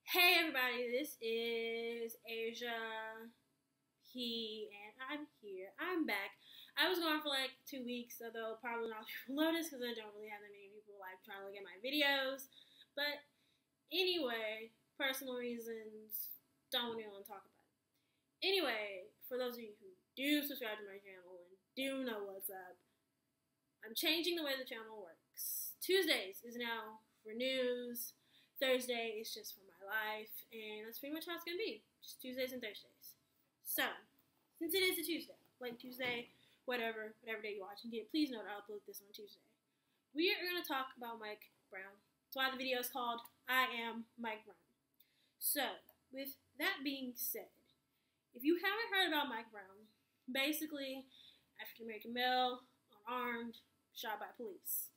Hey everybody, this is Asia. And I'm here. I'm back. I was gone for like 2 weeks, although probably not people notice because I don't really have that many people like trying to look at my videos. But anyway, personal reasons, don't really want to talk about it. Anyway, for those of you who do subscribe to my channel and do know what's up, I'm changing the way the channel works. Tuesdays is now for news. Thursday is just for my life, and that's pretty much how it's gonna be. Just Tuesdays and Thursdays. So, since it is a Tuesday, like Tuesday, whatever day you're watching it, please note I'll upload this on Tuesday. We are gonna talk about Mike Brown. That's why the video is called I Am Mike Brown. So, with that being said, if you haven't heard about Mike Brown, basically, African American male, unarmed, shot by police.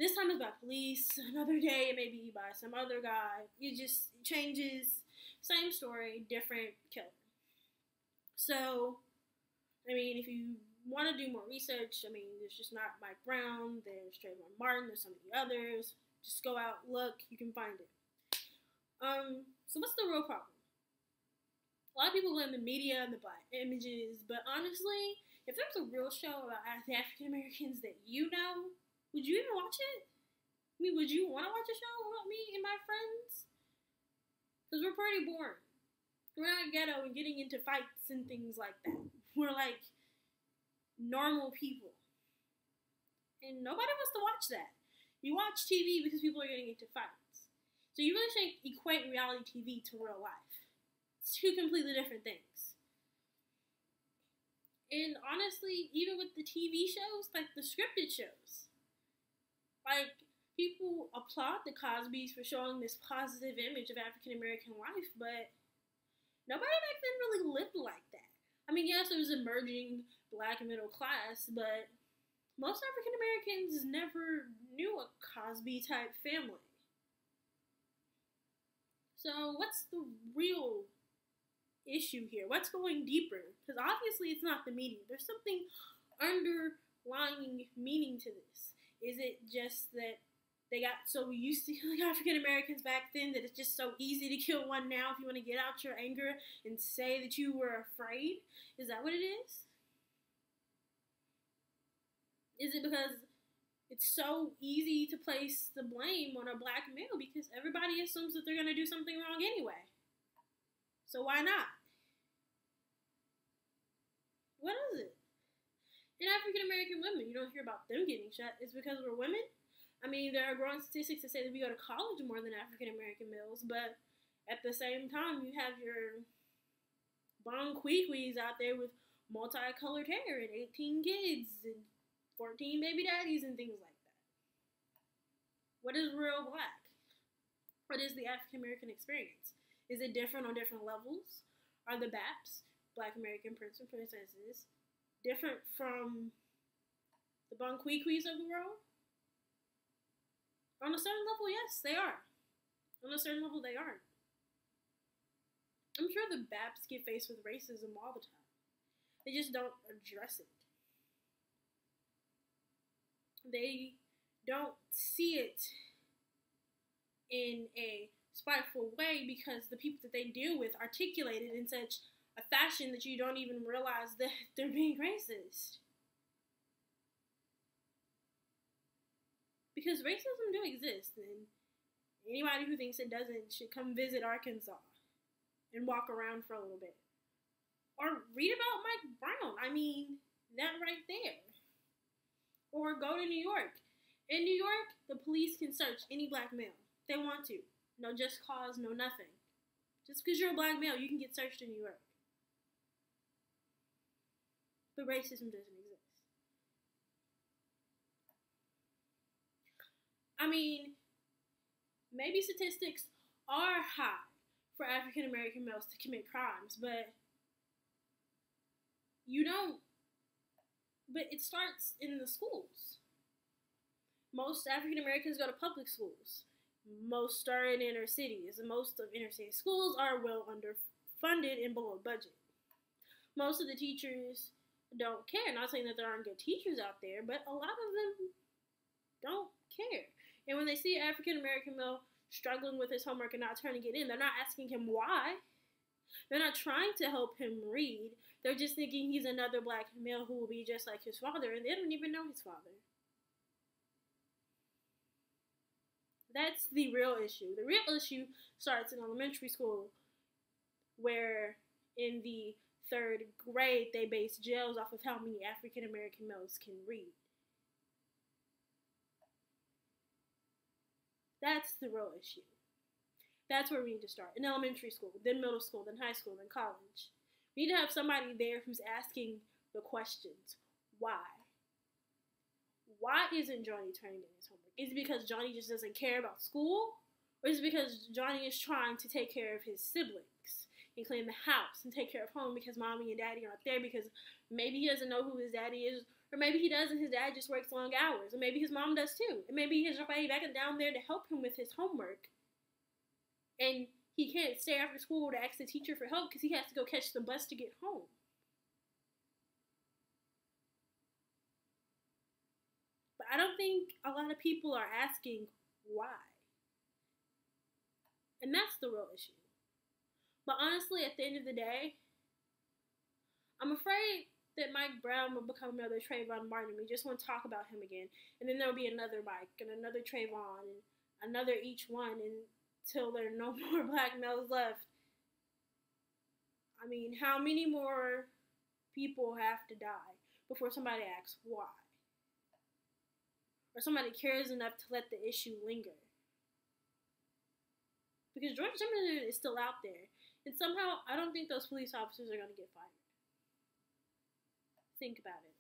This time it's by police. Another day it may be by some other guy. It just changes. Same story, different killer. So, I mean, if you want to do more research, I mean, there's just not Mike Brown. There's Trayvon Martin. There's so many others. Just go out, look. You can find it. So what's the real problem? A lot of people blame the media and the black images, but honestly, if there was a real show about the African Americans that you know, would you even watch it? I mean, would you want to watch a show about me and my friends? Because we're pretty boring. We're not ghetto and getting into fights and things like that. We're like normal people. And nobody wants to watch that. You watch TV because people are getting into fights. So you really shouldn't equate reality TV to real life. It's two completely different things. And honestly, even with the TV shows, like the scripted shows, like, people applaud the Cosbys for showing this positive image of African American life, but nobody back then really lived like that. I mean, yes, there was emerging black middle class, but most African Americans never knew a Cosby type family. So, what's the real issue here? What's going deeper? Because obviously it's not the media. There's something underlying meaning to this. Is it just that they got so used to killing African Americans back then that it's just so easy to kill one now if you want to get out your anger and say that you were afraid? Is that what it is? Is it because it's so easy to place the blame on a black male because everybody assumes that they're going to do something wrong anyway? So why not? What is it? And African American women, you don't hear about them getting shot. It's because we're women. I mean, there are growing statistics that say that we go to college more than African American males, but at the same time, you have your bonquiquis out there with multicolored hair and 18 kids and 14 baby daddies and things like that. What is real black? What is the African American experience? Is it different on different levels? Are the BAPs, Black American Prince and Princesses, different from the bonquiquis of the world? On a certain level, yes, they are. On a certain level, they aren't. I'm sure the BAPs get faced with racism all the time. They just don't address it. They don't see it in a spiteful way because the people that they deal with articulate it in such a fashion that you don't even realize that they're being racist. Because racism do exist, and anybody who thinks it doesn't should come visit Arkansas and walk around for a little bit. Or read about Mike Brown. I mean, that right there. Or go to New York. In New York, the police can search any black male. They want to. No just cause, no nothing. Just because you're a black male, you can get searched in New York. But racism doesn't exist. I mean, maybe statistics are high for African American males to commit crimes, but it starts in the schools. Most African Americans go to public schools. Most are in inner cities, and most of inner city schools are well underfunded and below budget. Most of the teachers don't care. Not saying that there aren't good teachers out there, but a lot of them don't care. And when they see an African American male struggling with his homework and not turning it in. They're not asking him why. They're not trying to help him read. They're just thinking he's another black male who will be just like his father, and they don't even know his father. That's the real issue. The real issue starts in elementary school, where in the 3rd grade they base jails off of how many African American males can read. That's the real issue. That's where we need to start. In elementary school, then middle school, then high school, then college. We need to have somebody there who's asking the questions. Why? Why isn't Johnny turning in his homework? Is it because Johnny just doesn't care about school? Or is it because Johnny is trying to take care of his siblings and clean the house and take care of home because mommy and daddy aren't there, because maybe he doesn't know who his daddy is, or maybe he does and his dad just works long hours, or maybe his mom does too, and maybe he's somebody back and down there to help him with his homework, and he can't stay after school to ask the teacher for help because he has to go catch the bus to get home. But I don't think a lot of people are asking why. And that's the real issue. But honestly, at the end of the day, I'm afraid that Mike Brown will become another Trayvon Martin. We just want to talk about him again. And then there'll be another Mike and another Trayvon and another each one until there are no more black males left. I mean, how many more people have to die before somebody asks why? Or somebody cares enough to let the issue linger? Because George Zimmerman is still out there. And somehow, I don't think those police officers are going to get fired. Think about it.